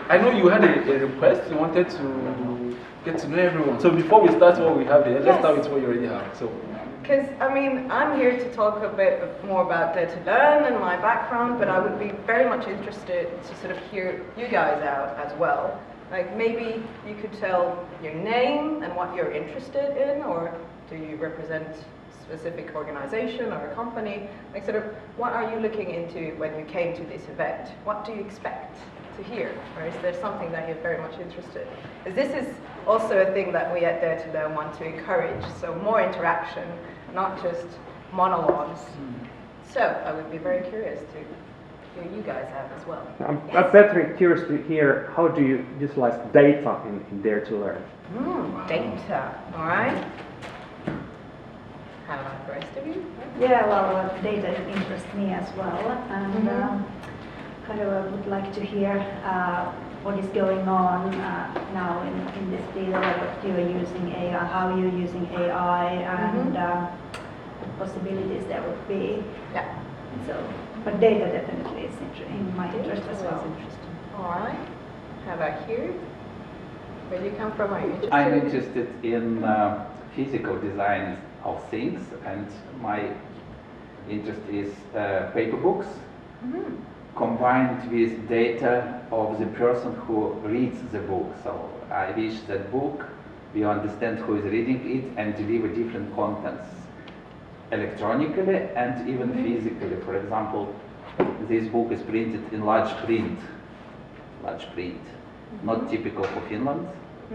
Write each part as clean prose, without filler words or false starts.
I know you had a request. You wanted to get to know everyone. So before we start what we have here, let's start with what you already have. So. Because, I mean, I'm here to talk a bit more about Dare to Learn and my background, but I would be very much interested to sort of hear you guys out as well. Like, maybe you could tell your name and what you're interested in, or do you represent a specific organization or a company? Like, sort of, what are you looking into when you came to this event? What do you expect to hear? Or is there something that you're very much interested in? Because this is also a thing that we at Dare to Learn want to encourage, so more interaction, not just monologues. So I would be very curious to hear you guys out as well. I'm very curious to hear, how do you utilize data in Dare to Learn? Data, all right. How about the rest of you? Yeah, well, data interests me as well, and kind of would like to hear what is going on now in this field, what you are using AI, how you're using AI, and what possibilities there would be. Yeah. So, but data definitely is in my interest as well. Interesting. All right. How about you? Where do you come from? Are you interested? I'm interested in physical design of things, and my interest is paper books combined with data of the person who reads the book. So I wish that book, we understand who is reading it and deliver different contents electronically and even physically. For example, this book is printed in large print, not typical for Finland,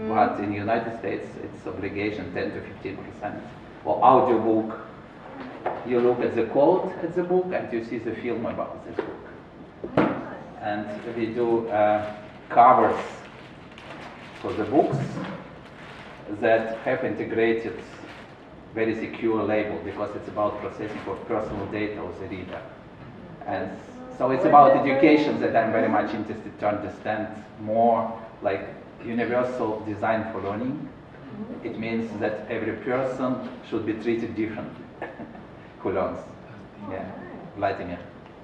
but in the United States it's obligation 10 to 15%. Or audiobook, you look at the quote at the book and you see the film about this book. And we do covers for the books that have integrated very secure label, because it's about processing of personal data of the reader. And so it's about education that I'm very much interested to understand more, like universal design for learning. It means that every person should be treated differently who learns. Yeah, Vladimir.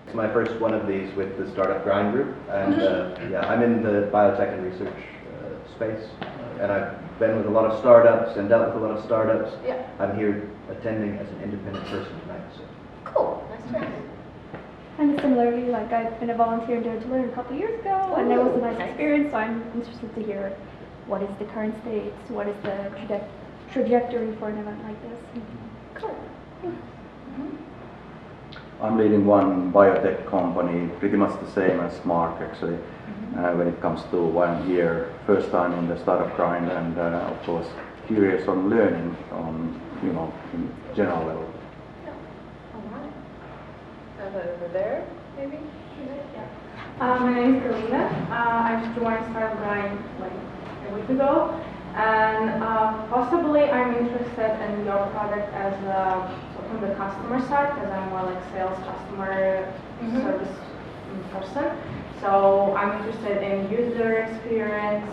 It's my first one of these with the startup Grind group, and yeah, I'm in the biotech and research space, and I've been with a lot of startups and dealt with a lot of startups. Yeah. I'm here attending as an independent person tonight. So. Cool. Nice try. And similarly, like I've been a volunteer in Dare to Learn a couple of years ago, and it was a nice experience. So I'm interested to hear what is the current state, what is the trajectory for an event like this. Cool. I'm leading one biotech company, pretty much the same as Mark actually, when it comes to 1 year, first time in the startup grind, and of course curious on learning on, in general level. Yeah. All right. How about over there, maybe? My name is Karina. I just joined Startup Grind like a week ago, and possibly I'm interested in your product as from the customer side, because I'm more like sales customer service person. So I'm interested in user experience,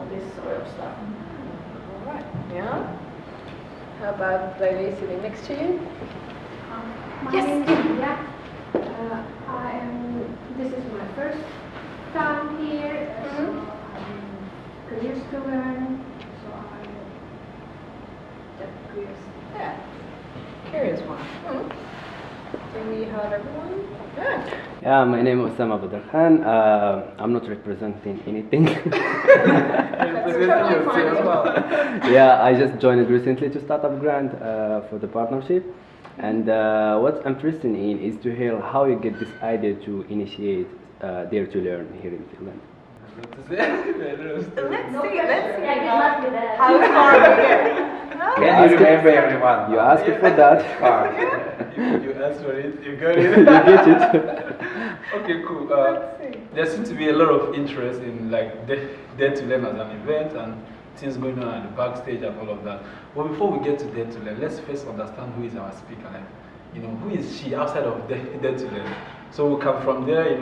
this sort of stuff. All right. Yeah. How about the lady sitting next to you? Yes. This is my first time here, so I'm curious to learn. So I'm curious. Yeah. Curious one. Do we have everyone? Yeah. Yeah, my name is Osama Badr Khan. I'm not representing anything. Yeah, I just joined recently to Startup Grant for the partnership. And what I'm interested in is to hear how you get this idea to initiate Dare to Learn here in Finland. Let's see. How far we get. Can you remember everyone? You asked for that. You asked for it, you got it. You get it. Okay, cool. There seems to be a lot of interest in like Dare to Learn as an event and things going on at the backstage and all of that. But before we get to Dare to Learn, let's first understand who is our speaker. Like, who is she outside of Dare to Learn? So we can from there,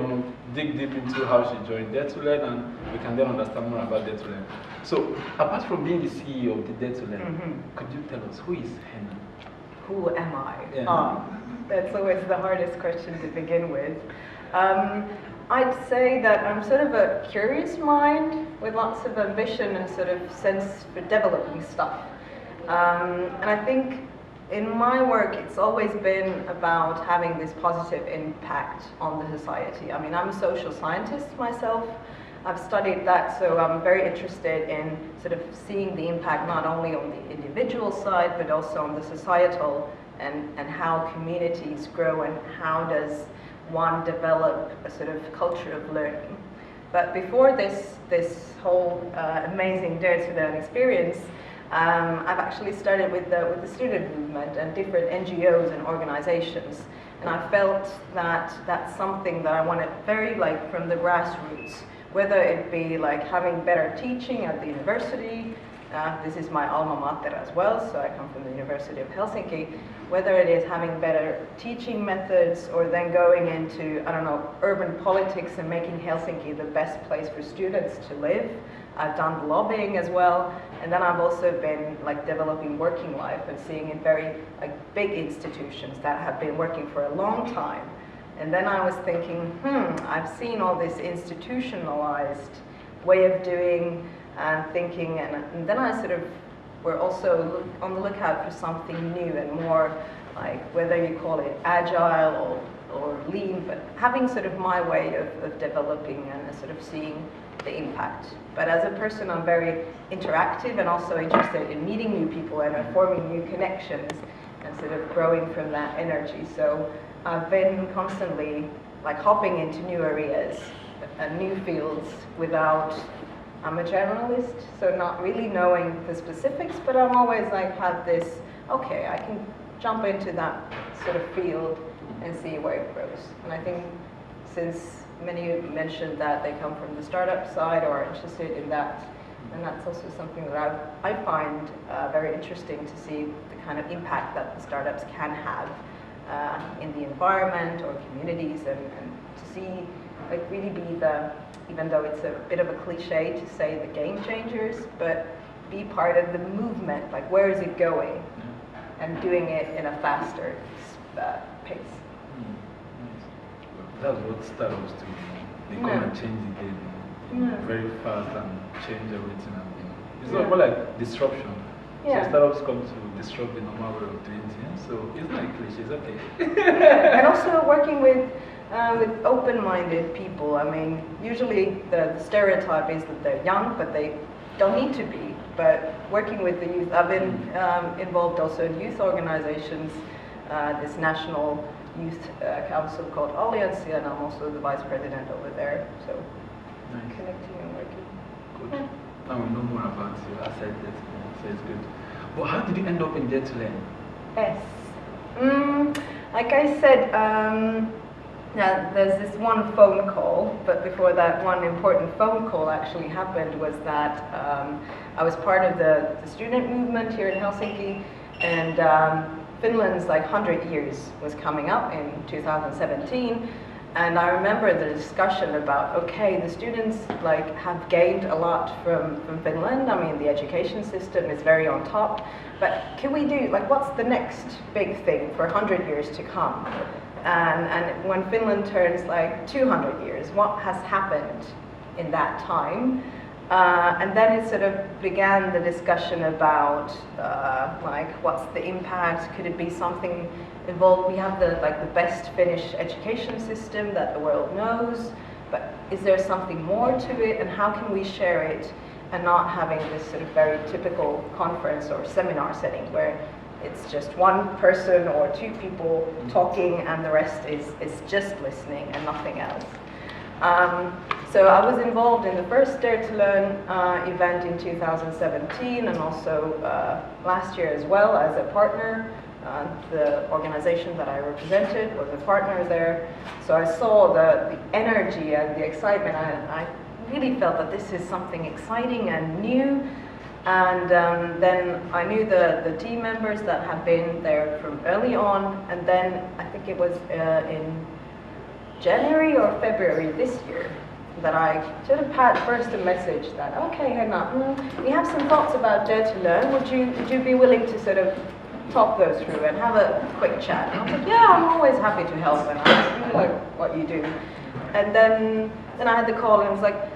dig deep into how she joined Dare to Learn, and we can then understand more about Dare to Learn. So apart from being the CEO of the Dare to Learn, could you tell us who is Henna? Who am I? Yeah. That's always the hardest question to begin with. I'd say that I'm sort of a curious mind with lots of ambition and sort of sense for developing stuff. And I think in my work, it's always been about having this positive impact on the society. I mean, I'm a social scientist myself. I've studied that, so I'm very interested in sort of seeing the impact not only on the individual side, but also on the societal and how communities grow and how does one develop a sort of culture of learning. But before this whole amazing Dare to Learn experience, I've actually started with the student movement and different NGOs and organizations. And I felt that that's something that I wanted very like from the grassroots, whether it be like having better teaching at the university. This is my alma mater as well, so I come from the University of Helsinki. Whether it is having better teaching methods or then going into, I don't know, urban politics and making Helsinki the best place for students to live. I've done lobbying as well, and then I've also been like developing working life and seeing in very like big institutions that have been working for a long time. And then I was thinking, I've seen all this institutionalized way of doing and thinking, and then I sort of were also on the lookout for something new and more like, whether you call it agile or lean, but having sort of my way of developing and sort of seeing the impact. But as a person, I'm very interactive and also interested in meeting new people and forming new connections and sort of growing from that energy. So I've been constantly like hopping into new areas and new fields without, I'm a generalist, so not really knowing the specifics, but I'm always like had this, okay, I can jump into that sort of field and see where it grows. And I think since many of you mentioned that they come from the startup side or are interested in that, and that's also something that I find very interesting to see the kind of impact that the startups can have in the environment or communities, and to see like really be the, even though it's a bit of a cliche to say the game changers, but be part of the movement, like where is it going, and doing it in a faster pace. That's what startups do. They come and change the game very fast and change everything. And, it's not more like disruption. So startups come to disrupt the normal way of doing things. So it's not a cliche, it's okay. And also working with open-minded people. I mean, usually the stereotype is that they're young, but they don't need to be. But working with the youth, I've been involved also in youth organizations, this national youth council called Alliancy, and I'm also the vice president over there. So connecting and working. Good. Now we know more about you. I said that, so it's good. But how did you end up in Dare to Learn? Yes. Like I said, now there's this one phone call, but before that one important phone call actually happened was that I was part of the student movement here in Helsinki, and Finland's like 100 years was coming up in 2017, and I remember the discussion about, okay, the students like have gained a lot from Finland. I mean, the education system is very on top, but can we do, like, what's the next big thing for 100 years to come? And when Finland turns like 200 years, what has happened in that time? And then it sort of began the discussion about like what's the impact? Could it be something involved? We have the best Finnish education system that the world knows, but is there something more to it? And how can we share it and not having this sort of very typical conference or seminar setting where it's just one person or two people talking and the rest is just listening and nothing else. So I was involved in the first Dare to Learn event in 2017 and also last year as well as a partner. The organization that I represented was a partner there. So I saw the energy and the excitement. I really felt that this is something exciting and new. And then I knew the team members that had been there from early on. And then I think it was in January or February this year that I sort of had first a message that, okay, Henna, we have some thoughts about Dare to Learn. Would you be willing to sort of talk those through and have a quick chat? And I was like, yeah, I'm always happy to help, and I really like what you do. And then I had the call and it was like,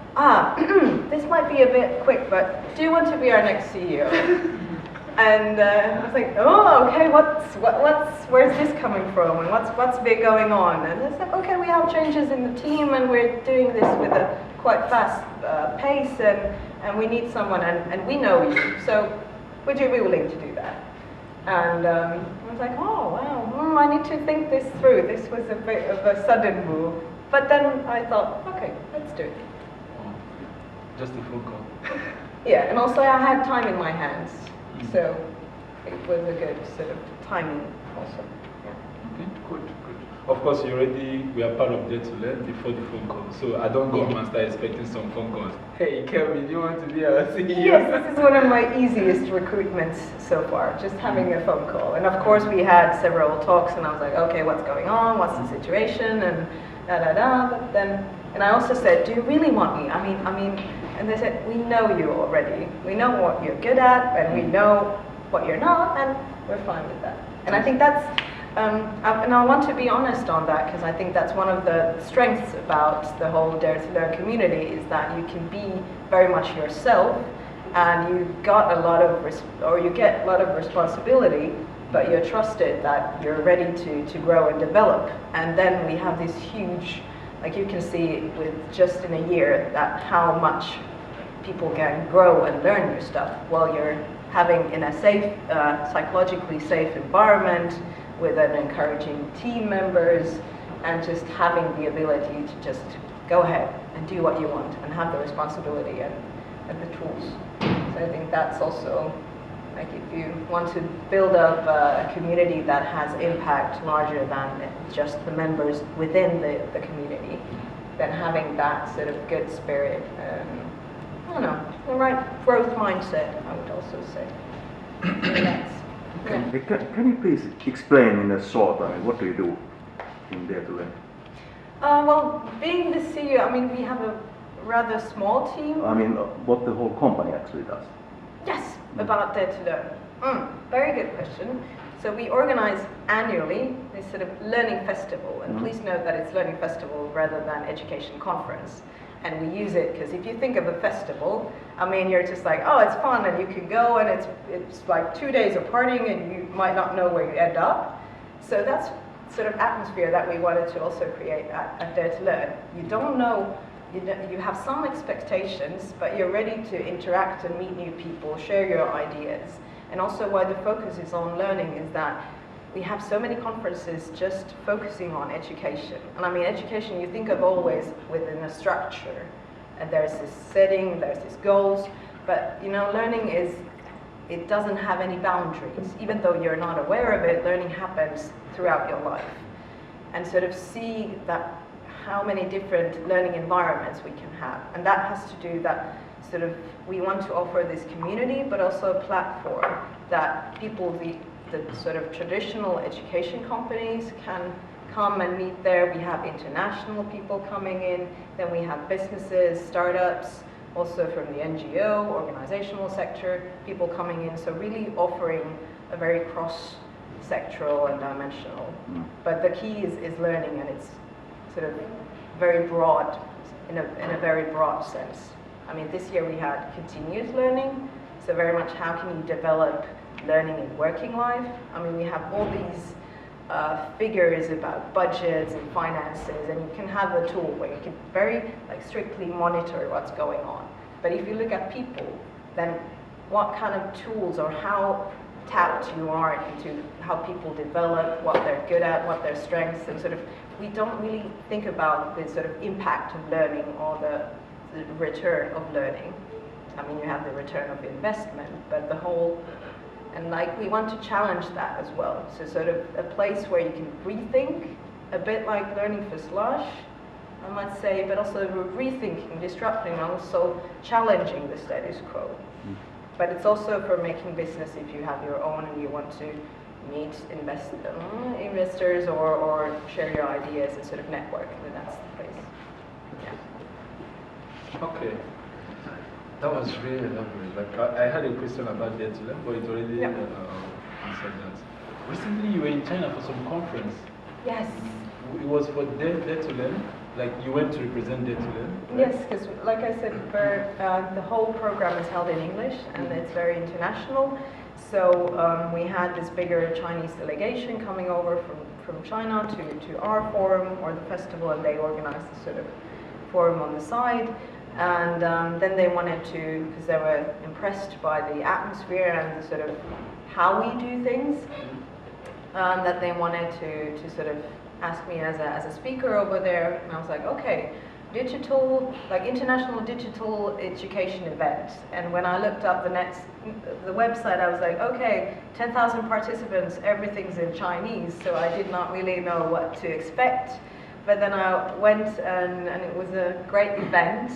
this might be a bit quick, but do you want to be our next CEO? And I was like, oh, okay, where's this coming from, and what's been going on? And it's like, okay, we have changes in the team, and we're doing this with a quite fast pace, and we need someone, and we know you, so would you be willing to do that? And I was like, oh, wow, I need to think this through. This was a bit of a sudden move. But then I thought, okay, let's do it. Just a phone call. Yeah, and also I had time in my hands, so it was a good sort of timing also. Yeah. Okay, good. Of course, we are part of Dare to Learn before the phone call, so I don't go home and start expecting some phone calls. Hey, Kelvin, do you want to be our CEO? Yes, this is one of my easiest recruitments so far, just having a phone call. And of course, we had several talks, and I was like, okay, what's going on? What's the situation? And But then, and I also said, do you really want me? I mean, and they said, we know you already. We know what you're good at, and we know what you're not, and we're fine with that. And I think that's, and I want to be honest on that, because I think that's one of the strengths about the whole Dare to Learn community, is that you can be very much yourself, and you get a lot of responsibility, but you're trusted that you're ready to grow and develop. And then we have this huge, like you can see with just in a year, that how much people can grow and learn new stuff while you're having in a safe, psychologically safe environment with an encouraging team members, and just having the ability to just go ahead and do what you want and have the responsibility and the tools. So I think that's also, like, if you want to build up a community that has impact larger than just the members within the community, then having that sort of good spirit, I don't know, the right growth mindset, I would also say. Can you please explain in a short, what do you do in Dare to Learn? Well, being the CEO, I mean, we have a rather small team. What the whole company actually does. Yes, about Dare to Learn. Very good question. So we organize annually this sort of learning festival, and please note that it's learning festival rather than education conference. And we use it because if you think of a festival, I mean, you're just like, oh, it's fun, and you can go, and it's like 2 days of partying, and you might not know where you end up. So that's sort of atmosphere that we wanted to also create at Dare to Learn. You don't know. You have some expectations, but you're ready to interact and meet new people, share your ideas. And also why the focus is on learning is that we have so many conferences just focusing on education. And I mean, education you think of always within a structure. And there's this setting, there's these goals, but learning it doesn't have any boundaries. Even though you're not aware of it, learning happens throughout your life. And sort of see that how many different learning environments we can have. And that has to do that sort of, we want to offer this community, but also a platform that people, the sort of traditional education companies can come and meet there. We have international people coming in, then we have businesses, startups, also from the NGO, organizational sector, people coming in. So really offering a very cross-sectoral and dimensional. But the key is learning, and it's sort of very broad, in a very broad sense. I mean, this year we had continuous learning, so very much how can you develop learning in working life. I mean, we have all these figures about budgets and finances, and you can have a tool where you can very strictly monitor what's going on. But if you look at people, then what kind of tools or how tapped you are into how people develop, what they're good at, what their strengths, and sort of, we don't really think about the sort of impact of learning or the return of learning. I mean, you have the return of investment, but the whole, and we want to challenge that as well. So sort of a place where you can rethink, a bit like learning for slush, I might say, but also rethinking, disrupting, and also challenging the status quo. But it's also for making business if you have your own and you want to meet investors or share your ideas and sort of network, and that's the place. Yeah. Okay. That was really lovely. I had a question about Dare to Learn, but it already answered that. Recently you were in China for some conference. Yes. It was for Dare to Learn? like you went to represent Dare to Learn? Right? Yes, because like I said, the whole program is held in English and it's very international. So we had this bigger Chinese delegation coming over from China to our forum or the festival, and they organized a sort of forum on the side. And then they wanted to, because they were impressed by the atmosphere and the sort of how we do things, that they wanted to sort of ask me as a speaker over there. And I was like, okay, digital, like international digital education event. And when I looked up the website, I was like, okay, 10,000 participants, everything's in Chinese, so I did not really know what to expect. But then I went and it was a great event.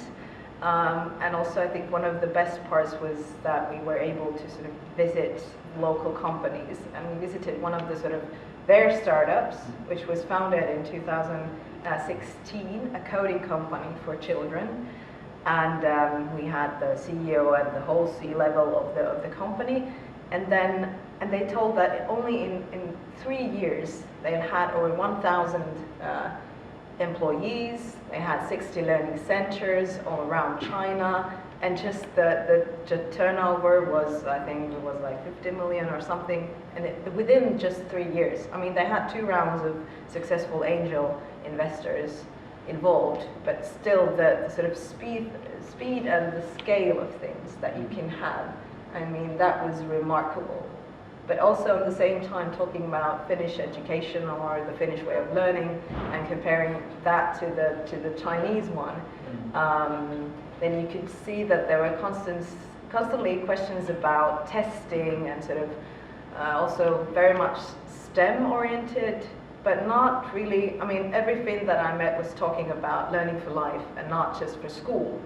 And also I think one of the best parts was that we were able to sort of visit local companies, and we visited one of the sort of their startups, which was founded in 2016, a coding company for children. And we had the CEO and the whole C-level of the company. And they told that only in 3 years they had over 1,000 employees. They had 60 learning centers all around China, and just the turnover was, I think it was like 50 million or something, and within just 3 years. I mean, they had 2 rounds of successful angel investors involved, but still the sort of speed and the scale of things that you can have, I mean, that was remarkable. But also at the same time talking about Finnish education or the Finnish way of learning and comparing that to the Chinese one, then you could see that there were constantly questions about testing and sort of also very much STEM oriented, but not really, I mean, everything that I met was talking about learning for life and not just for school.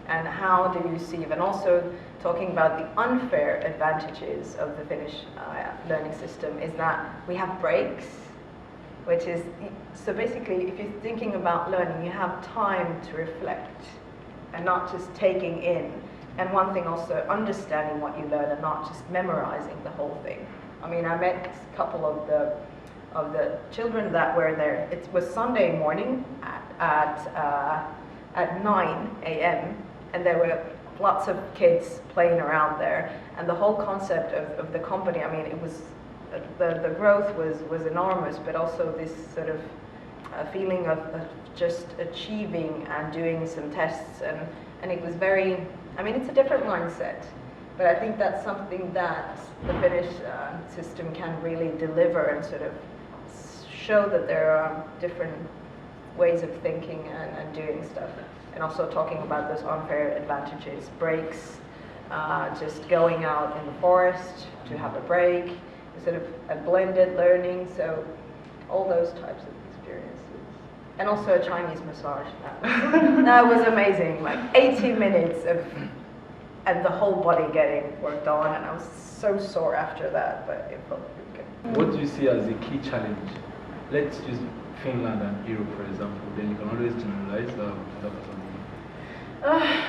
And how do you see, and also talking about the unfair advantages of the Finnish learning system is that we have breaks, which is, so basically if you're thinking about learning, you have time to reflect and not just taking in. And one thing also, understanding what you learn and not just memorizing the whole thing. I mean, I met a couple of the children that were there. It was Sunday morning at 9 a.m. and there were lots of kids playing around there. And the whole concept of the company, I mean, it was, the growth was enormous, but also this sort of feeling of just achieving and doing some tests. And it was very, I mean, it's a different mindset. But I think that's something that the Finnish system can really deliver and sort of show that there are different ways of thinking and doing stuff. And also talking about those unfair advantages, breaks, just going out in the forest to have a break, sort of a blended learning, so all those types of experiences. And also a Chinese massage, that was amazing, like 80 minutes and the whole body getting worked on, and I was so sore after that, but it felt really good. What do you see as the key challenge? Let's use Finland and Europe, for example, then you can always generalize.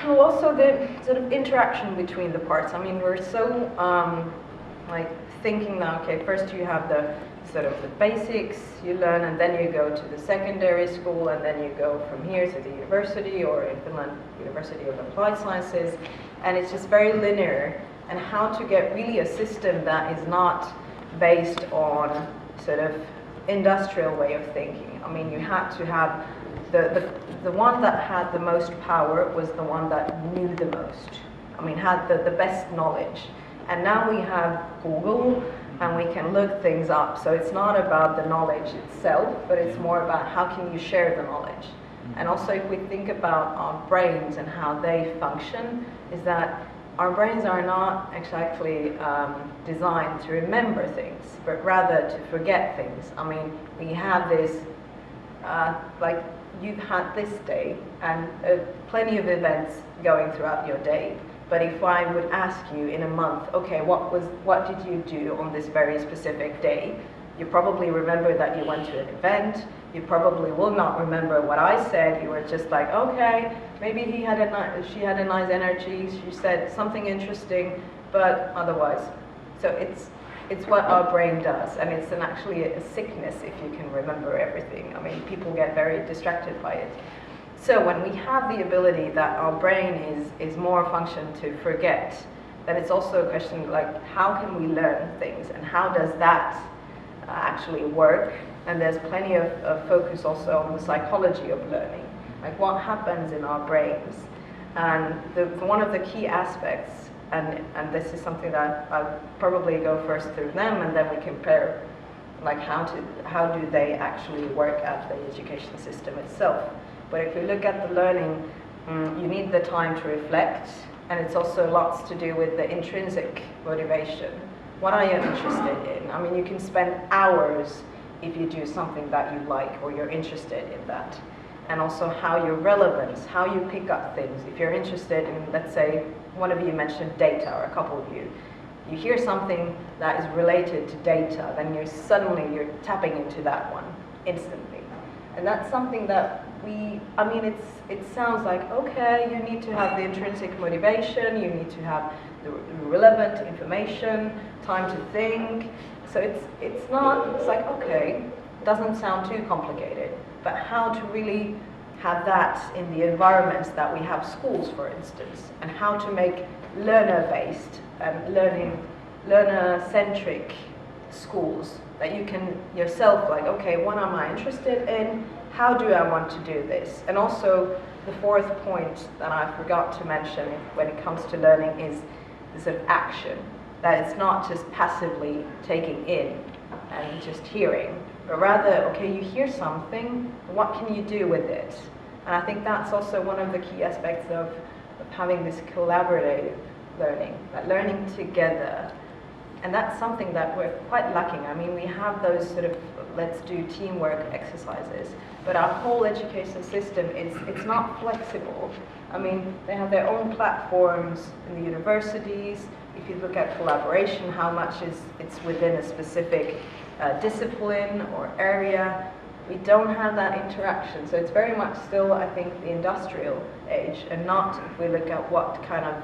Well, also the sort of interaction between the parts. I mean, we're so like thinking now, okay, first you have the sort of the basics you learn, and then you go to the secondary school, and then you go from here to the university, or in Finland, University of Applied Sciences, and it's just very linear. And how to get really a system that is not based on sort of industrial way of thinking. I mean, you had to have the one that had the most power was the one that knew the most. I mean, had the best knowledge. And now we have Google, and we can look things up. So it's not about the knowledge itself, but it's more about how can you share the knowledge. And also if we think about our brains and how they function, is that our brains are not exactly designed to remember things, but rather to forget things. I mean, we have this, like you've had this day and plenty of events going throughout your day. But if I would ask you in a month, okay, what did you do on this very specific day? You probably remember that you went to an event. You probably will not remember what I said. You were just like, okay, maybe she had a nice energy. She said something interesting, but otherwise. So it's what our brain does, and it's actually a sickness if you can remember everything. I mean, people get very distracted by it. So when we have the ability that our brain is more function to forget, then it's also a question like how can we learn things and how does that actually work? And there's plenty of focus also on the psychology of learning, like what happens in our brains. And one of the key aspects, and this is something that I'll probably go first through them and then we compare like how do they actually work at the education system itself. But if you look at the learning, you need the time to reflect, and it's also lots to do with the intrinsic motivation. What are you interested in? I mean, you can spend hours if you do something that you like or you're interested in that. And also how your relevance, how you pick up things. If you're interested in, let's say, one of you mentioned data, or a couple of you hear something that is related to data, then you're tapping into that one instantly. And that's something that it sounds like, okay, you need to have the intrinsic motivation, you need to have the relevant information, time to think. So it's like, okay, it doesn't sound too complicated, but how to really have that in the environments that we have schools, for instance, and how to make learner-based and learner-centric schools that you can yourself like, okay, what am I interested in? How do I want to do this? And also the fourth point that I forgot to mention when it comes to learning is the sort of action. That it's not just passively taking in and just hearing, but rather, okay, you hear something, what can you do with it? And I think that's also one of the key aspects of having this collaborative learning, like learning together. And that's something that we're quite lacking. I mean, we have those sort of let's do teamwork exercises, but our whole education system it's not flexible. I mean, they have their own platforms in the universities. If you look at collaboration, how much it's within a specific discipline or area, we don't have that interaction. So it's very much still, I think, the industrial age, and not if we look at what kind of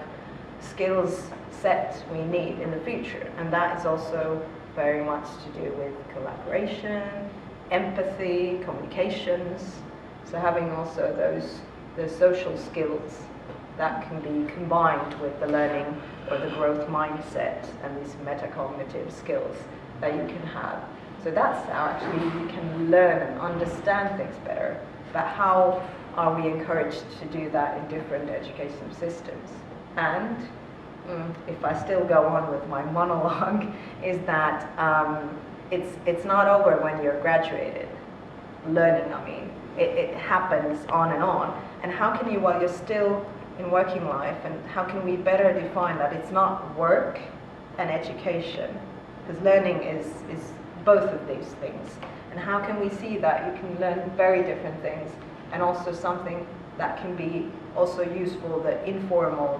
skills set we need in the future. And that is also very much to do with collaboration, empathy, communications. So having also those social skills that can be combined with the learning or the growth mindset and these metacognitive skills that you can have. So that's how actually we can learn and understand things better. But how are we encouraged to do that in different education systems? And if I still go on with my monologue, is that it's not over when you're graduated. Learning, I mean, it happens on and on. And how can you, while you're still in working life, and how can we better define that it's not work and education? Because learning is both of these things. And how can we see that you can learn very different things, and also something that can be also useful, the informal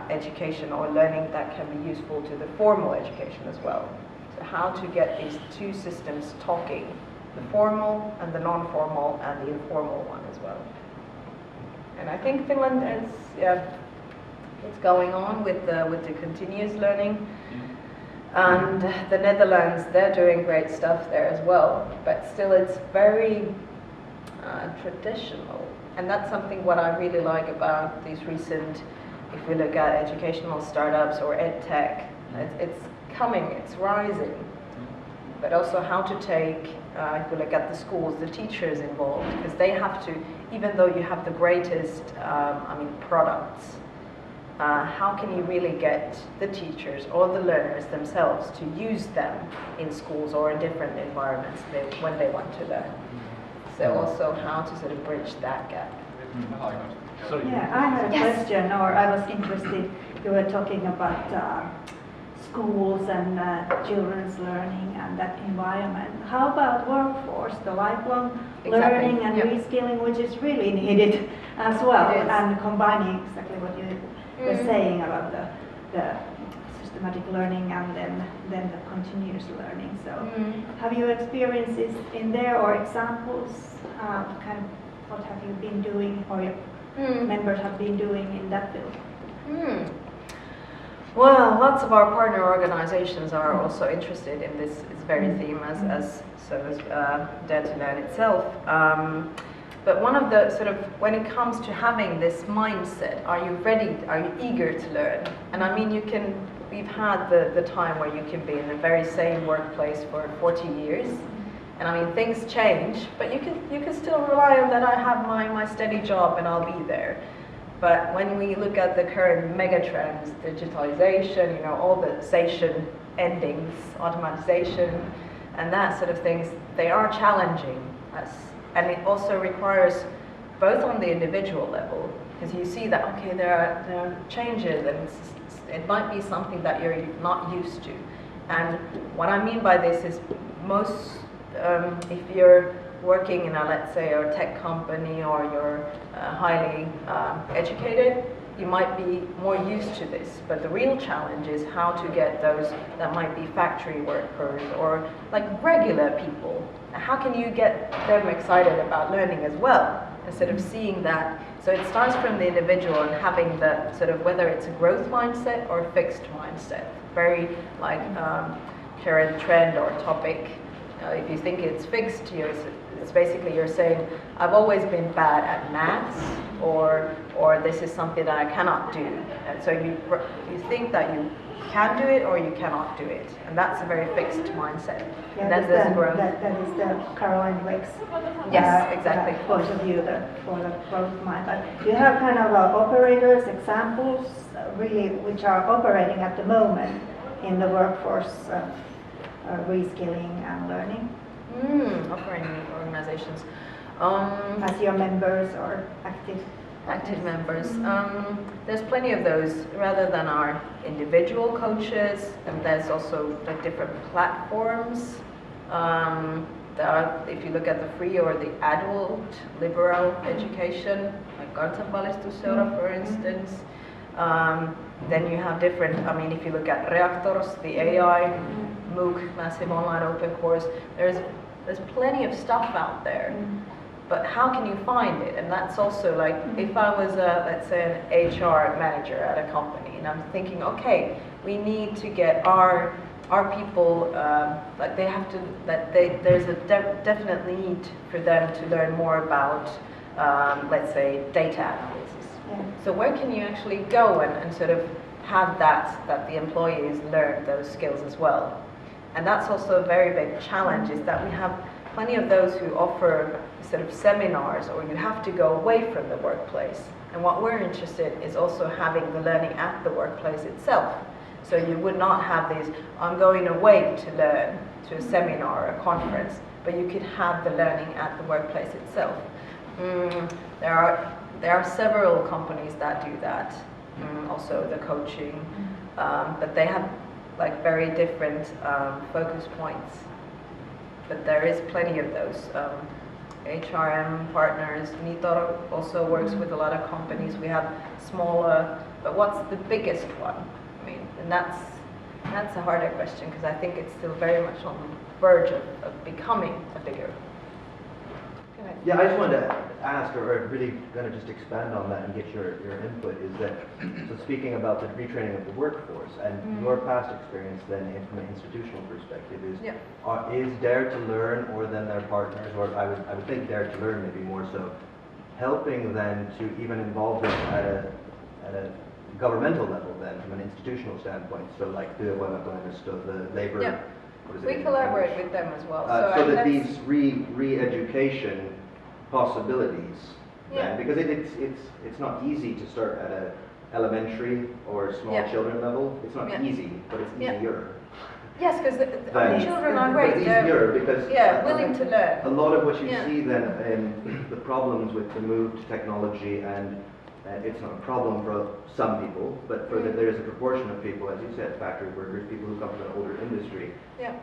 education or learning that can be useful to the formal education as well. So how to get these two systems talking, the formal and the non-formal and the informal one as well. And I think Finland is, it's going on with the continuous learning. And the Netherlands, they're doing great stuff there as well, but still it's very traditional. And that's something what I really like about these recent, if we look at educational startups or ed tech, it's coming, it's rising. But also how to take, if we look at the schools, the teachers involved, because they have to, even though you have the greatest, products, how can you really get the teachers or the learners themselves to use them in schools or in different environments when they want to learn? So also how to sort of bridge that gap. Sorry. Yeah, I had a question, or I was interested, you were talking about schools and children's learning and that environment. How about workforce, the lifelong learning and reskilling, which is really needed as well, and combining exactly what you were saying about the systematic learning and then the continuous learning. So have you experiences in there or examples, kind of what have you been doing or your members have been doing in that field? Well, lots of our partner organizations are also interested in this very theme as Dare to Learn itself. But one of the sort of, when it comes to having this mindset, are you ready, are you eager to learn? And I mean, we've had the time where you can be in the very same workplace for 40 years. And I mean, things change, but you can still rely on that I have my steady job and I'll be there. But when we look at the current megatrends, digitalization, you know, all the station endings, automatization, and that sort of things, they are challenging us. And it also requires, both on the individual level, because you see that, okay, there are changes, and it might be something that you're not used to. And what I mean by this is most, if you're working in a, let's say, a tech company, or you're highly educated, you might be more used to this. But the real challenge is how to get those that might be factory workers or like regular people. How can you get them excited about learning as well, instead of seeing that? So it starts from the individual and having the sort of, whether it's a growth mindset or a fixed mindset, very like current trend or topic. If you think it's fixed, it's basically you're saying, I've always been bad at maths, or this is something that I cannot do. And so you think that you can do it or you cannot do it. And that's a very fixed mindset. Yeah, Then there's growth. That is the Caroline Wick's Yes, exactly. point of view for the growth mindset. Do you have kind of operators, examples, really, which are operating at the moment in the workforce reskilling and learning? Operating organizations. As your members or active members. There's plenty of those, rather than our individual coaches, and there's also like different platforms. If you look at the free or the adult liberal education, like Gartenvalistusseura, for instance, then you have different, I mean, if you look at Reactors, the AI, MOOC, massive online open course, there's plenty of stuff out there. But how can you find it? And that's also like, if I was let's say an HR manager at a company, and I'm thinking, okay, we need to get our people, like they have to, there's a definite need for them to learn more about, let's say, data analysis. Yeah. So where can you actually go and sort of have that the employees learn those skills as well? And that's also a very big challenge, is that we have plenty of those who offer sort of seminars, or you have to go away from the workplace. And what we're interested in is also having the learning at the workplace itself. So you would not have these, I'm going away to learn, to a seminar or a conference, but you could have the learning at the workplace itself. There are several companies that do that, also the coaching, but they have like very different focus points. But there is plenty of those. HRM partners, Nitor also works with a lot of companies. We have smaller, but what's the biggest one? I mean, and that's a harder question, because I think it's still very much on the verge of becoming a bigger. Go ahead. Yeah, I just wanted to ask, or really going to just expand on that and get your input, is that, so speaking about the retraining of the workforce and your past experience then from an institutional perspective, is Dare to Learn, or then their partners, or I would think Dare to Learn maybe more so, helping then to even involve them at a governmental level then, from an institutional standpoint, so like the labor. Yeah. We collaborate with them as well. So that these re-education possibilities, then, because it's not easy to start at a elementary or small children level. It's not easy, but it's easier. Yes, because the children are great. It's easier because willing to learn. A lot of what you see then in the problems with the move to technology, and it's not a problem for some people, but for there's a proportion of people, as you said, factory workers, people who come from an older industry. Yeah.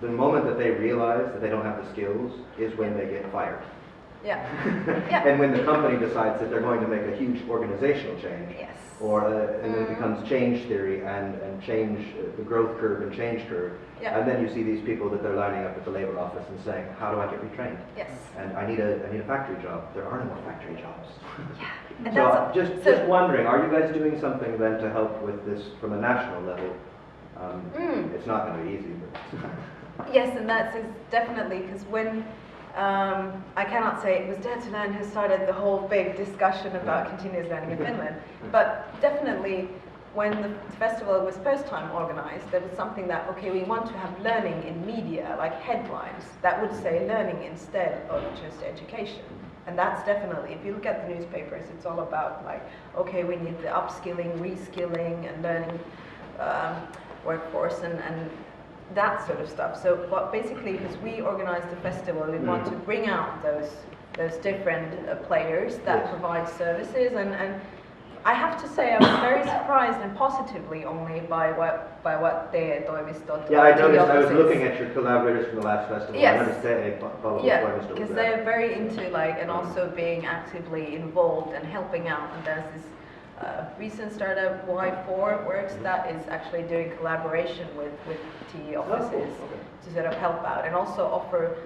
The moment that they realize that they don't have the skills is when they get fired. Yeah. And when the company decides that they're going to make a huge organizational change. Yes. Or and it becomes change theory and change the growth curve and change curve. Yeah. And then you see these people that they're lining up at the labor office and saying, how do I get retrained? Yes. And I need a factory job. There are no more factory jobs. Yeah. And So just wondering, are you guys doing something then to help with this from a national level? It's not going to be easy, but yes, and that's definitely, because when I cannot say it was Dare to Learn who started the whole big discussion about continuous learning in Finland, but definitely when the festival was first time organized, there was something that, okay, we want to have learning in media, like headlines, that would say learning instead of just education. And that's definitely, if you look at the newspapers, it's all about like, okay, we need the upskilling, reskilling, and learning workforce and that sort of stuff. So what basically, as we organize the festival, we want to bring out those different players that provide services, and I have to say I was very surprised and positively only by what the toimistot. Yeah, I noticed. I was looking at your collaborators from the last festival. Yes. I noticed they because they're very into like and also being actively involved and helping out. And there's this recent startup Y4 Works that is actually doing collaboration with TE offices to sort of help out and also offer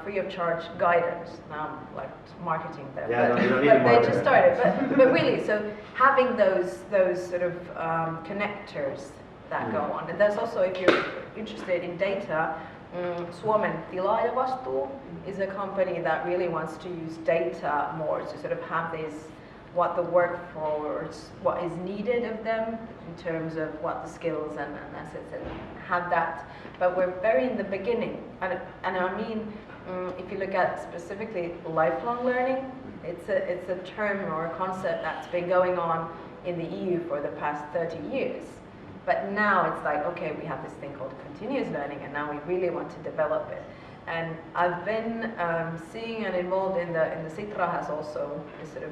free of charge guidance. Now I'm like marketing them, but they just started. But really, so having those sort of connectors that go on. And there's also, if you're interested in data, Suomen Tilaajavastuu is a company that really wants to use data more to sort of have this, what the workforce, what is needed of them in terms of what the skills and assets, and have that. But we're very in the beginning, and I mean, if you look at specifically lifelong learning, it's a term or a concept that's been going on in the EU for the past 30 years. But now it's like, okay, we have this thing called continuous learning, and now we really want to develop it. And I've been seeing and involved in the Sitra has also this sort of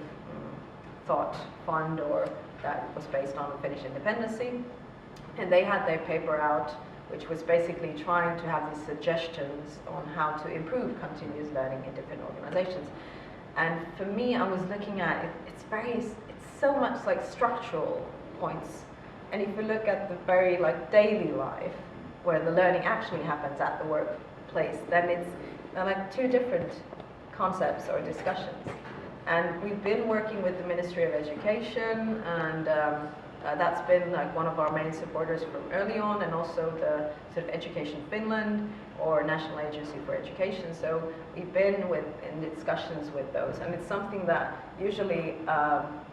thought fund, or that was based on Finnish independency, and they had their paper out, which was basically trying to have these suggestions on how to improve continuous learning in different organizations. And for me, I was looking at it, it's so much like structural points. And if you look at the very like daily life, where the learning actually happens at the workplace, then it's like two different concepts or discussions. And we've been working with the Ministry of Education, and that's been like one of our main supporters from early on, and also the sort of Education Finland or National Agency for Education. So we've been in discussions with those, and it's something that usually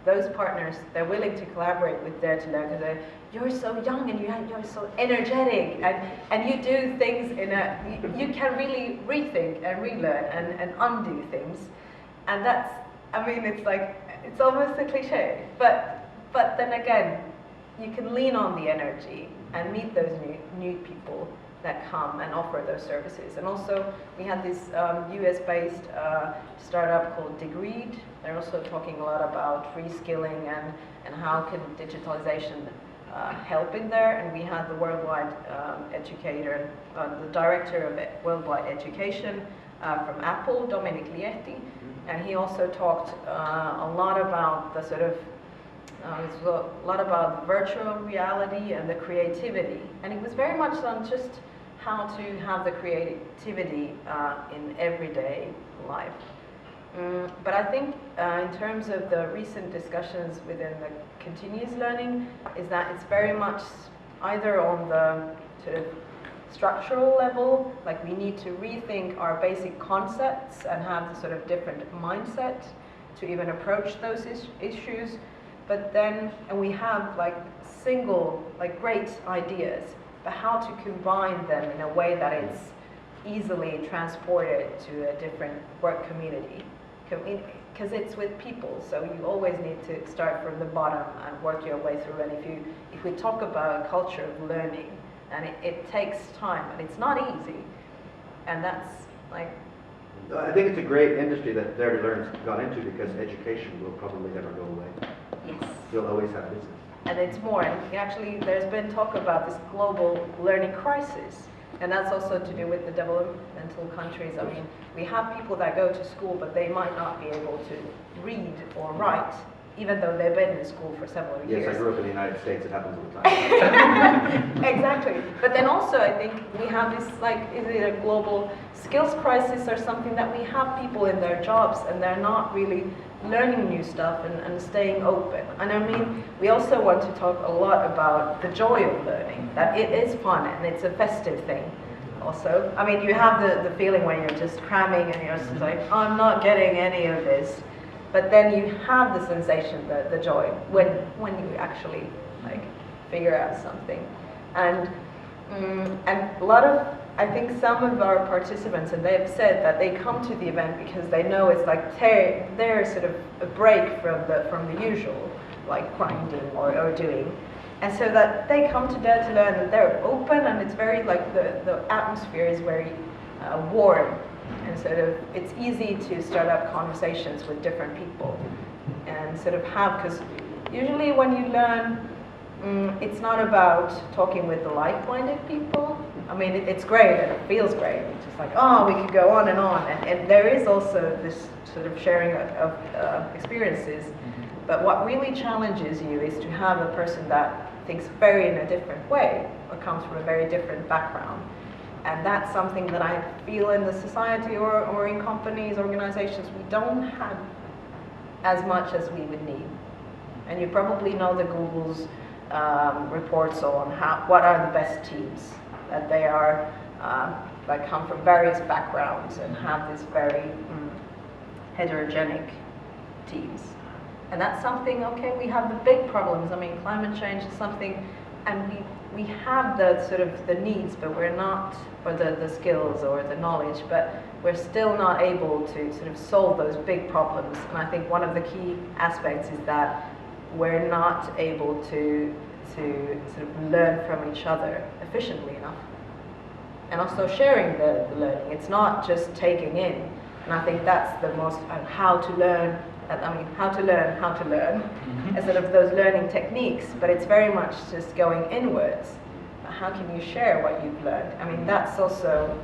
those partners, they're willing to collaborate with Dare to Learn, because you're so young and you're so energetic, and you do things you can really rethink and relearn and undo things, and that's, I mean, it's like, it's almost a cliche, but then again, you can lean on the energy and meet those new people that come and offer those services. And also, we had this US-based startup called Degreed. They're also talking a lot about reskilling and how can digitalization help in there. And we had the worldwide educator, the director of worldwide education from Apple, Dominic Lietti. And he also talked a lot about the sort of, a lot about virtual reality and the creativity. And it was very much on just how to have the creativity in everyday life. But I think in terms of the recent discussions within the continuous learning, is that it's very much either on the sort of structural level, like we need to rethink our basic concepts and have the sort of different mindset to even approach those issues. But then, and we have like single, like great ideas, but how to combine them in a way that it's easily transported to a different work community. Because it's with people, so you always need to start from the bottom and work your way through. And if we talk about a culture of learning, and it takes time, and it's not easy, and that's like... I think it's a great industry that Dare to Learn's got into, because education will probably never go away. Yes. You'll always have business. And it's more, and actually there's been talk about this global learning crisis, and that's also to do with the developmental countries. I mean, we have people that go to school, but they might not be able to read or write, even though they've been in school for several years. Yes, I grew up in the United States, it happens all the time. Exactly. But then also I think we have this, like, is it a global skills crisis or something, that we have people in their jobs and they're not really learning new stuff and staying open. And I mean, we also want to talk a lot about the joy of learning, that it is fun and it's a festive thing. also. I mean, you have the feeling when you're just cramming and you're just like, oh, I'm not getting any of this. But then you have the sensation, the joy, when you actually like figure out something. And a lot of, I think some of our participants, and they've said that they come to the event because they know it's like their sort of a break from the usual, like grinding or doing. And so that they come to Dare to Learn and they're open, and it's very like the atmosphere is very warm, and sort of it's easy to start up conversations with different people and sort of have, because usually when you learn, it's not about talking with the like-minded people. I mean, it's great and it feels great. It's just like, oh, we could go on, and there is also this sort of sharing of experiences. But what really challenges you is to have a person that thinks very in a different way or comes from a very different background. And that's something that I feel in the society or in companies, organizations, we don't have as much as we would need. And you probably know the Google's reports on what are the best teams, that they are that come from various backgrounds and have this very heterogenic teams. And that's something, okay, we have the big problems. I mean, climate change is something, and we have the sort of the needs, but we're not, or the skills or the knowledge, but we're still not able to sort of solve those big problems. And I think one of the key aspects is that we're not able to sort of learn from each other efficiently enough. And also sharing the learning. It's not just taking in. And I think that's the most, how to learn, how to learn, instead of those learning techniques, but it's very much just going inwards. How can you share what you've learned? I mean, that's also,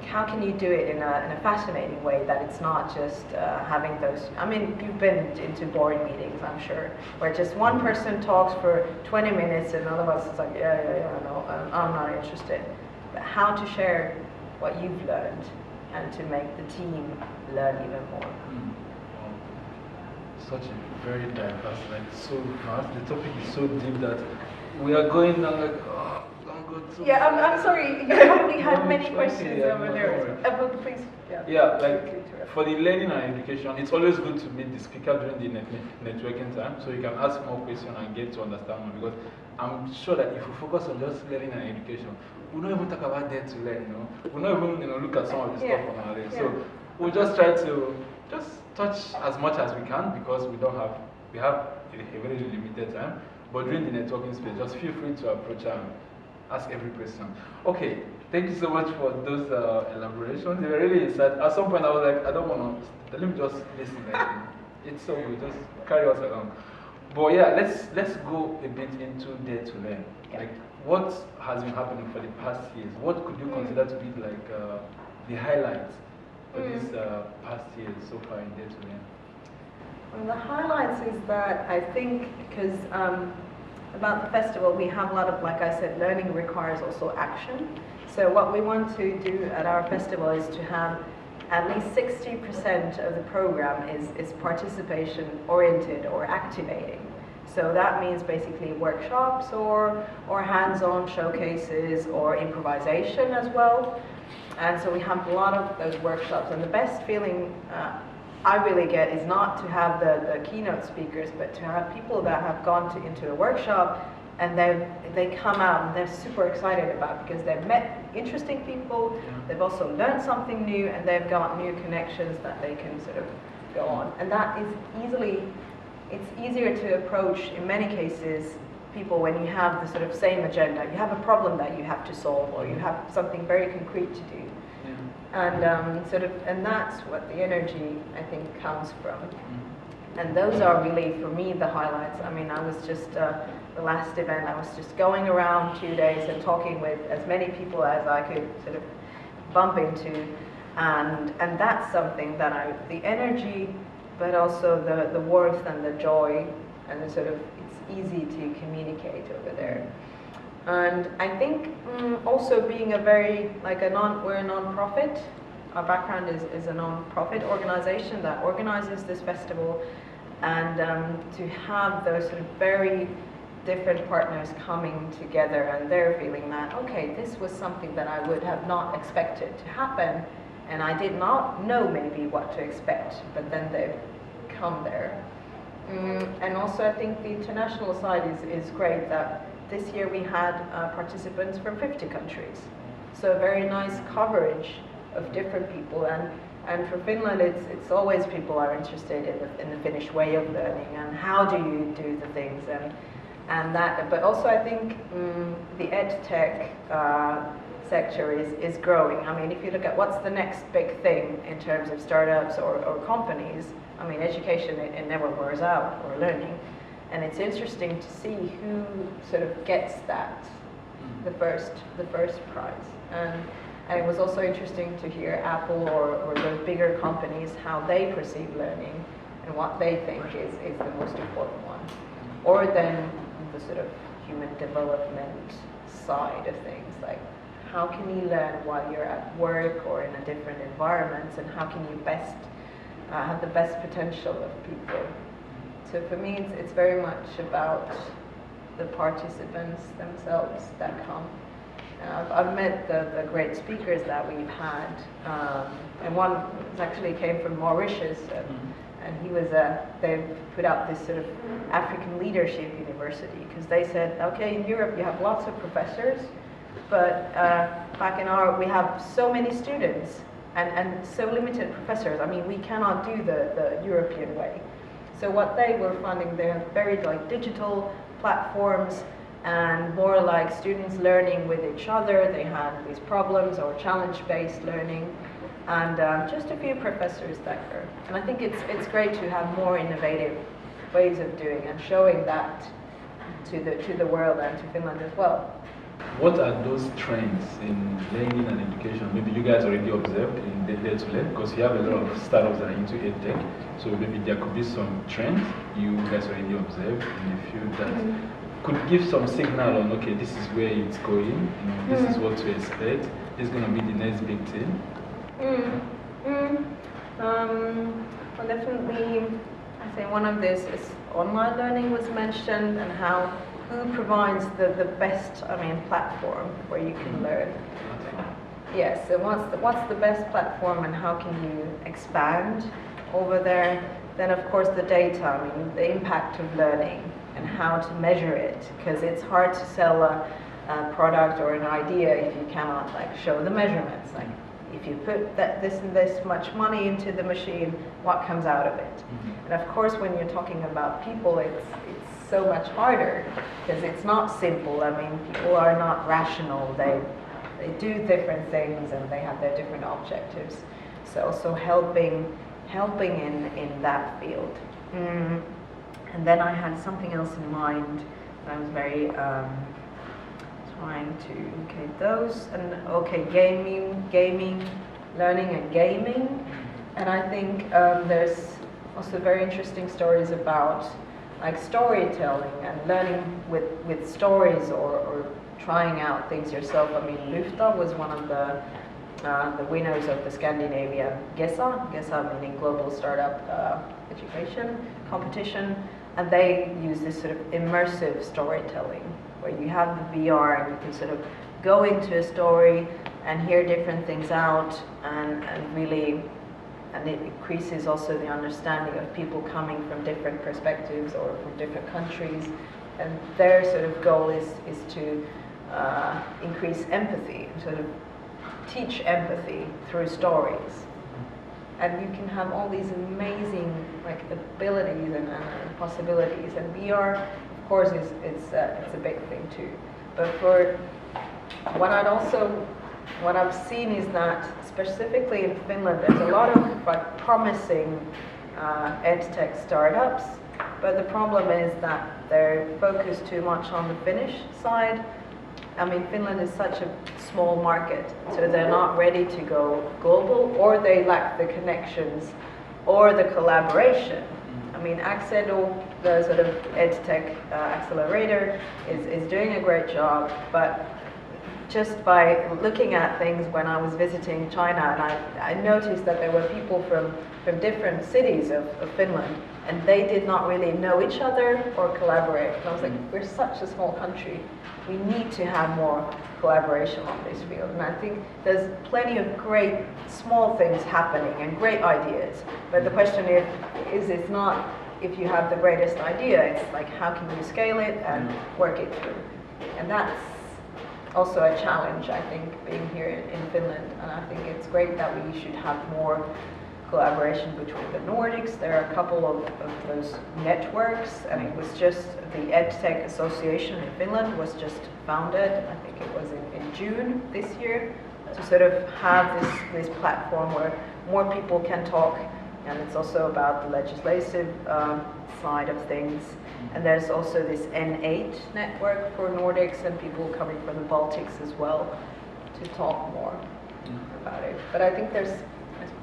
how can you do it in a fascinating way that it's not just having those, I mean, you've been into boring meetings, I'm sure, where just one person talks for 20 minutes and all of us is like, yeah, no, I'm not interested. But how to share what you've learned and to make the team learn even more. Such a very diverse, like so vast. The topic is so deep that we are going down like, oh, don't go too yeah, far. I'm sorry, you probably had many questions over there. But please, yeah, like for the learning and education, it's always good to meet the speaker during the networking time, so you can ask more questions and get to understand more. Because I'm sure that if we focus on just learning and education, we'll not even talk about Dare to Learn, you know. We'll not even look at some of the stuff on our list. So we'll just try to just touch as much as we can, because we have a very limited time. But during the networking space, just feel free to approach and ask every question. Okay, thank you so much for those elaborations. They were really insightful. At some point, I was like, I don't want to. Let me just listen. Like, it's so good. Just carry us along. But yeah, let's go a bit into Dare to Learn. Like, what has been happening for the past years? What could you consider to be like the highlights for these past years so far in Dare to Learn? Well, the highlights is that I think, because about the festival, we have a lot of, like I said, learning requires also action. So what we want to do at our festival is to have at least 60% of the program is participation oriented or activating. So that means basically workshops or hands-on showcases or improvisation as well. And so we have a lot of those workshops, and the best feeling I really get is not to have the keynote speakers, but to have people that have gone into a workshop and they come out and they're super excited about it because they've met interesting people, they've also learned something new, and they've got new connections that they can sort of go on. And that is it's easier to approach in many cases people when you have the sort of same agenda. You have a problem that you have to solve, or you have something very concrete to do. And and that's what the energy, I think, comes from. And those are really, for me, the highlights. I mean, I was just, the last event, I was just going around 2 days and talking with as many people as I could sort of bump into. And that's something that the energy, but also the warmth and the joy, and the sort of, it's easy to communicate over there. And I think also being we're a non-profit. Our background is a non-profit organization that organizes this festival, and to have those sort of very different partners coming together and they're feeling that, okay, this was something that I would have not expected to happen, and I did not know maybe what to expect, but then they've come there. And also I think the international side is great, that this year we had participants from 50 countries. So very nice coverage of different people, and for Finland it's always people are interested in the Finnish way of learning and how do you do the things, and that, but also I think the EdTech sector is growing. I mean, if you look at what's the next big thing in terms of startups or companies, I mean, education, it never wears out, or learning. And it's interesting to see who sort of gets that, the first prize. And it was also interesting to hear Apple or those bigger companies, how they perceive learning and what they think is the most important one. Or then the sort of human development side of things, like how can you learn while you're at work or in a different environments, and how can you best have the best potential of people. So for me, it's very much about the participants themselves that come. I've met the great speakers that we've had, and one actually came from Mauritius, and he was they put out this sort of African leadership university, because they said, okay, in Europe you have lots of professors, but back in we have so many students and so limited professors. I mean, we cannot do the European way. So what they were funding, they're very like digital platforms and more like students learning with each other. They had these problems or challenge-based learning, and just a few professors there. And I think it's great to have more innovative ways of doing and showing that to the world and to Finland as well. What are those trends in learning and education? Maybe you guys already observed in the Dare to Learn, because you have a lot of startups that are into EdTech. So maybe there could be some trends you guys already observed in the field that could give some signal on, okay, this is where it's going, this is what to expect, this is going to be the next big thing. Well, definitely, I say one of this is online learning was mentioned, and who provides the best, platform where you can learn. Yes, so what's the best platform, and how can you expand over there? Then of course the data, the impact of learning and how to measure it, because it's hard to sell a product or an idea if you cannot show the measurements. Like if you put this and this much money into the machine, what comes out of it? And of course when you're talking about people, it's so much harder, because it's not simple. People are not rational. They do different things and they have their different objectives. So also helping in that field. And then I had something else in mind. I was very trying to those and gaming, learning and gaming. And I think there's also very interesting stories about storytelling and learning with stories or trying out things yourself. Lufta was one of the winners of the Scandinavian GESA meaning Global Startup Education Competition, and they use this sort of immersive storytelling where you have the VR and you can sort of go into a story and hear different things out and it increases also the understanding of people coming from different perspectives or from different countries, and their sort of goal is to increase empathy, sort of teach empathy through stories. And you can have all these amazing abilities and possibilities, and VR of course is it's a big thing too. But for what I've seen is that specifically in Finland there's a lot of promising EdTech startups, but the problem is that they're focused too much on the Finnish side. Finland is such a small market, so they're not ready to go global, or they lack the connections or the collaboration. Accedo, the sort of EdTech accelerator, is doing a great job, but just by looking at things when I was visiting China, and I noticed that there were people from different cities of Finland, and they did not really know each other or collaborate. And I was like, we're such a small country, we need to have more collaboration on this field. And I think there's plenty of great small things happening and great ideas. But the question is it's not if you have the greatest idea, it's like how can you scale it and work it through. And that's also a challenge, I think, being here in Finland. And I think it's great that we should have more collaboration between the Nordics. There are a couple of those networks, and it was just the EdTech Association in Finland was just founded, I think it was in June this year, to sort of have this platform where more people can talk, and it's also about the legislative side of things. And there's also this N8 network for Nordics and people coming from the Baltics as well to talk more about it. But I think there's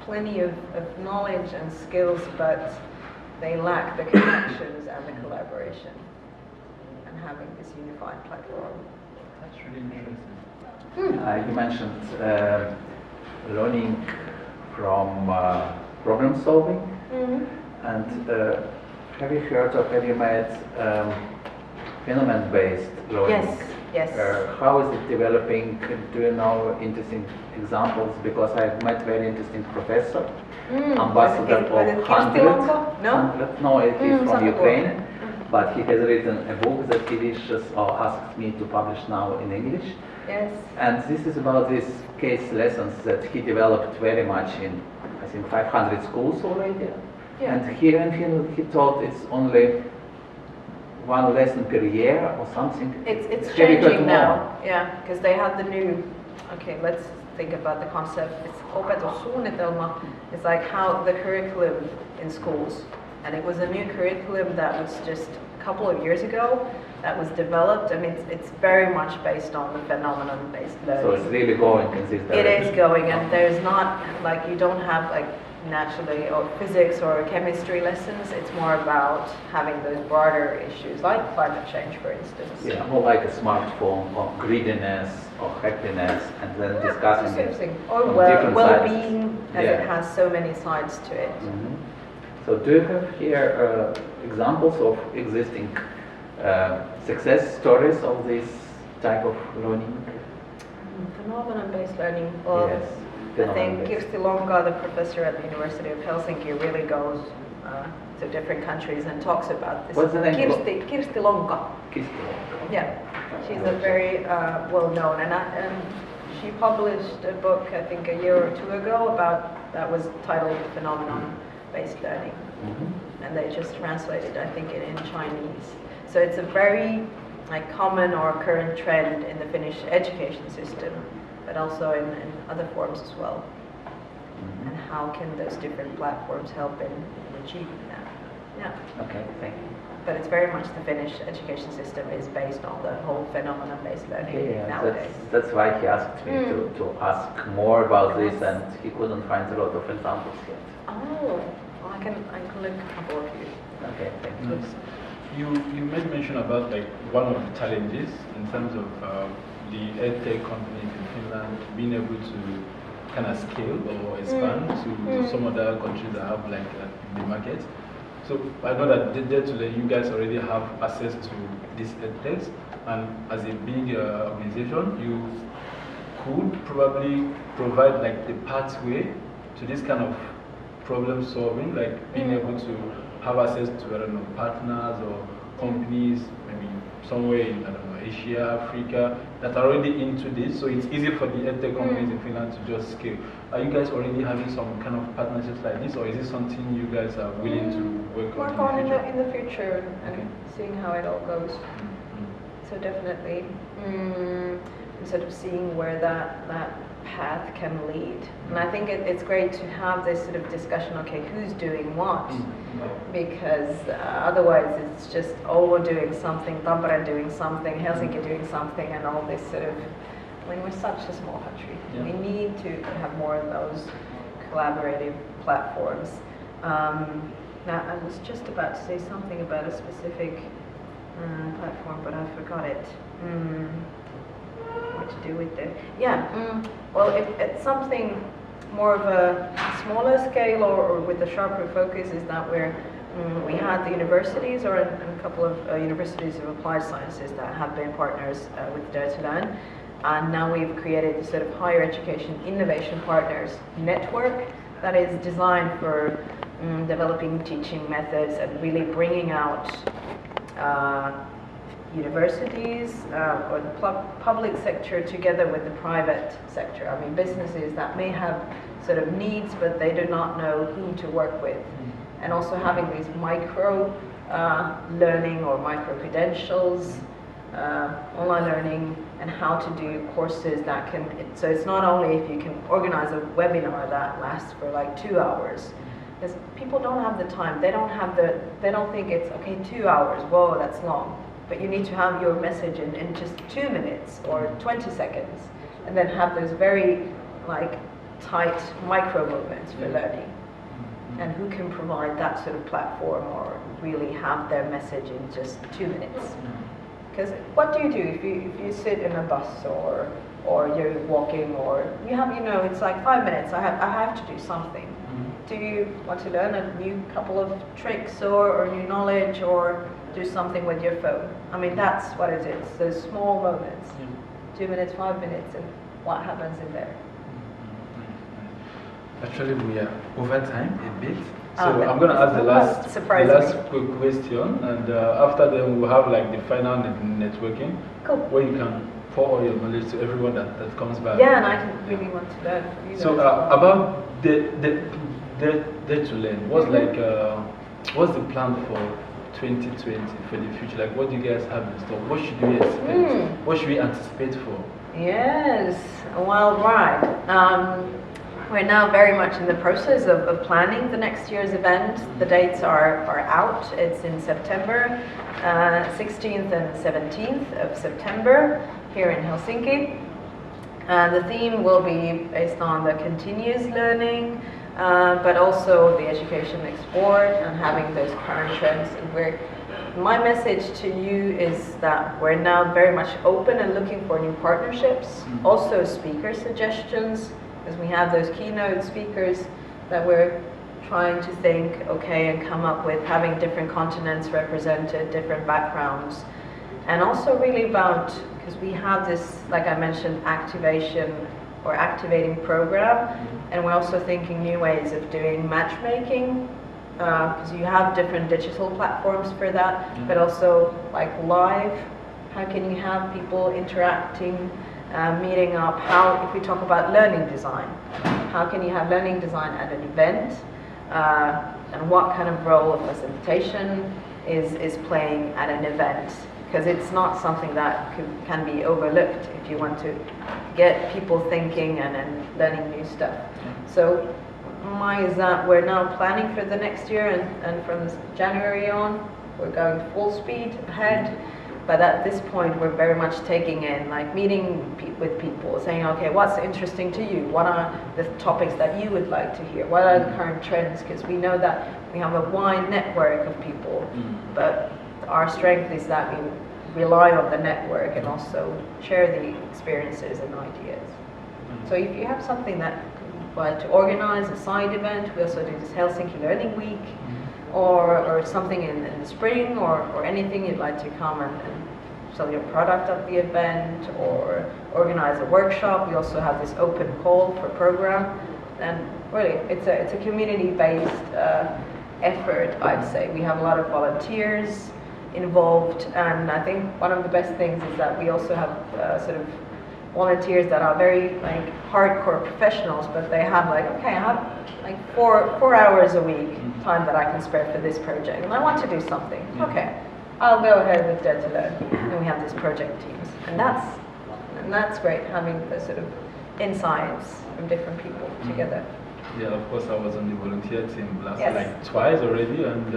plenty of knowledge and skills, but they lack the connections and the collaboration and having this unified platform. That's really interesting. You mentioned learning from problem solving, and have you heard or have you met phenomenon-based learning? Yes. How is it developing? Do you know interesting examples? Because I've met very interesting professor, ambassador of Untitled. No, it is from Ukraine, but he has written a book that he wishes or asks me to publish now in English. Yes. And this is about these case lessons that he developed very much in, I think, 500 schools already. Yeah. And here in Finland, he thought it's only one lesson per year or something. It's changing now, yeah, because they have the new, okay, let's think about the concept. It's opetussuunnitelma. It's like how the curriculum in schools, and it was a new curriculum that was just a couple of years ago that was developed, and it's very much based on the phenomenon-based learning. So it's really going in this direction. It is going, and there's not, like, you don't have like naturally or physics or chemistry lessons. It's more about having those broader issues like climate change, for instance. Yeah, more like a smartphone or greediness or happiness, and then discussing it or from well-being, as it has so many sides to it. So do you have here examples of existing success stories of this type of learning? Phenomenon-based learning. Well, Yes. I think Kirsti Lonka, the professor at the University of Helsinki, really goes to different countries and talks about this. What's the name? Kirsti Lonka. Kirsti Lonka. Yeah, she's a very well-known, and she published a book, I think, a year or two ago that was titled Phenomenon-Based Learning, and they just translated, I think, it in Chinese. So it's a very common or current trend in the Finnish education system, but also in other forms as well. And how can those different platforms help in achieving that? Yeah. Okay, thank you. But it's very much the Finnish education system is based on the whole phenomenon-based learning nowadays. That's why he asked me to ask more about this, and he couldn't find a lot of examples yet. Oh, well, I can look a couple of you. Okay, thank you. You made mention about like one of the challenges in terms of the EdTech companies in Finland being able to kind of scale or expand to some other countries that have like the market. So I know that Dare to Learn, you guys already have access to these EdTechs, and as a big organization, you could probably provide like the pathway to this kind of problem solving, like being able to have access to, I don't know, partners or companies, maybe somewhere in, I don't know, Asia, Freaka, that are already into this, so it's easy for the EdTech companies in Finland to just scale. Are you guys already having some kind of partnerships like this, or is this something you guys are willing to work on in the future and seeing how it all goes? So definitely, sort of seeing where that path can lead. And I think it's great to have this sort of discussion, okay, who's doing what? Because otherwise it's just, we're doing something, Tampere doing something, Helsinki doing something, and all this sort of, I mean, we're such a small country. We need to have more of those collaborative platforms. Now, I was just about to say something about a specific platform, but I forgot it. what to do with it. Yeah, well, if it's something more of a smaller scale or with a sharper focus is that we had the universities or a couple of universities of applied sciences that have been partners with Dare to Learn. And now we've created a sort of higher education innovation partners network that is designed for developing teaching methods and really bringing out universities or the public sector together with the private sector. I mean, businesses that may have sort of needs, but they do not know who to work with. And also having these micro learning or micro credentials, online learning, and how to do courses that can, so it's not only if you can organize a webinar that lasts for like 2 hours, because people don't have the time, they don't think it's, okay, 2 hours, whoa, that's long. But you need to have your message in just 2 minutes or 20 seconds, and then have those very like tight micro moments for learning. And who can provide that sort of platform or really have their message in just 2 minutes? Because what do if you sit in a bus or you're walking or you have, it's like 5 minutes, I have to do something. Do you want to learn a new couple of tricks or new knowledge or do something with your phone? I mean, that's what it is, those small moments. 2 minutes, 5 minutes, and what happens in there. Actually, we are over time a bit. So I'm going to ask the last quick question, and after then we'll have like the final networking, where you can pour all your knowledge to everyone that comes back. Yeah, and I really want to learn from you. So about Dare to Learn, what's the plan for 2020 for the future? Like, what do you guys have in store? What should we expect? What should we anticipate for? Yes, well, right. We're now very much in the process of planning the next year's event. The dates are out. It's in September, 16th and 17th of September here in Helsinki. The theme will be based on the continuous learning, but also the education export and having those current trends. And my message to you is that we're now very much open and looking for new partnerships, also speaker suggestions, because we have those keynote speakers that we're trying to think, and come up with, having different continents represented, different backgrounds. And also really about, because we have this, like I mentioned, activating program, and we're also thinking new ways of doing matchmaking, because you have different digital platforms for that, but also like live, how can you have people interacting, meeting up, if we talk about learning design, how can you have learning design at an event, and what kind of role of facilitation is playing at an event, because it's not something that can be overlooked if you want to get people thinking and learning new stuff. So mine is that we're now planning for the next year, and from January on we're going full speed ahead. But at this point, we're very much taking in, like meeting with people, saying, okay, what's interesting to you? What are the topics that you would like to hear? What are the current trends? Because we know that we have a wide network of people, but our strength is that we rely on the network and also share the experiences and ideas. So if you have something that you'd like to organize, a side event, we also do this Helsinki Learning Week, or something in the spring, or anything you'd like to come and sell your product at the event, or organize a workshop. We also have this open call for program, and really it's a community-based effort, I'd say. We have a lot of volunteers involved, and I think one of the best things is that we also have sort of volunteers that are very like hardcore professionals, but they have like, I have like four hours a week time that I can spare for this project, and I want to do something. I'll go ahead with Dare to Learn, and we have these project teams, and that's great, having the sort of insights from different people together. Yeah, of course, I was on the volunteer team like twice already, and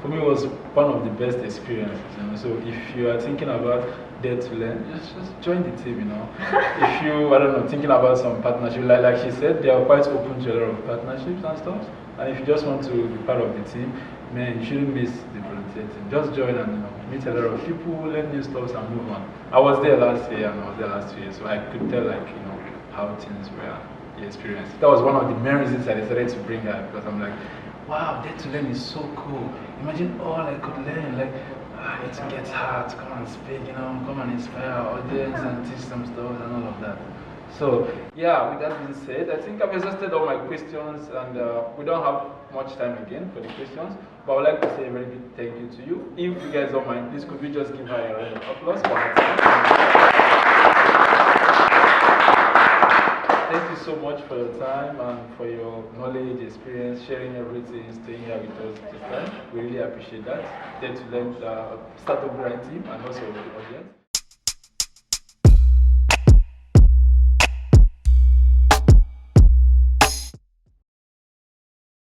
for me it was one of the best experiences. So if you are thinking about Dare to Learn, just join the team. If you thinking about some partnership, like she said, they are quite open to a lot of partnerships and stuff. And if you just want to be part of the team, man, you shouldn't miss the volunteer team. Just join and meet a lot of people, learn new stuff and move on. I was there last year and I was there last year, so I could tell how things were the experience. That was one of the main reasons I decided to bring her, because I'm like, wow, Dare to Learn is so cool. Imagine all I could learn, like it gets hard, come and speak, come and inspire our audience and teach some stuff and all of that. So yeah, with that being said, I think I've exhausted all my questions, and we don't have much time again for the questions, but I would like to say a very big thank you to you. If you guys don't mind, please could we just give her a round of applause for her time. Thank you so much for your time and for your knowledge, experience, sharing everything, staying here with us this time. We really appreciate that. Dare to Learn startup grind team and also the audience.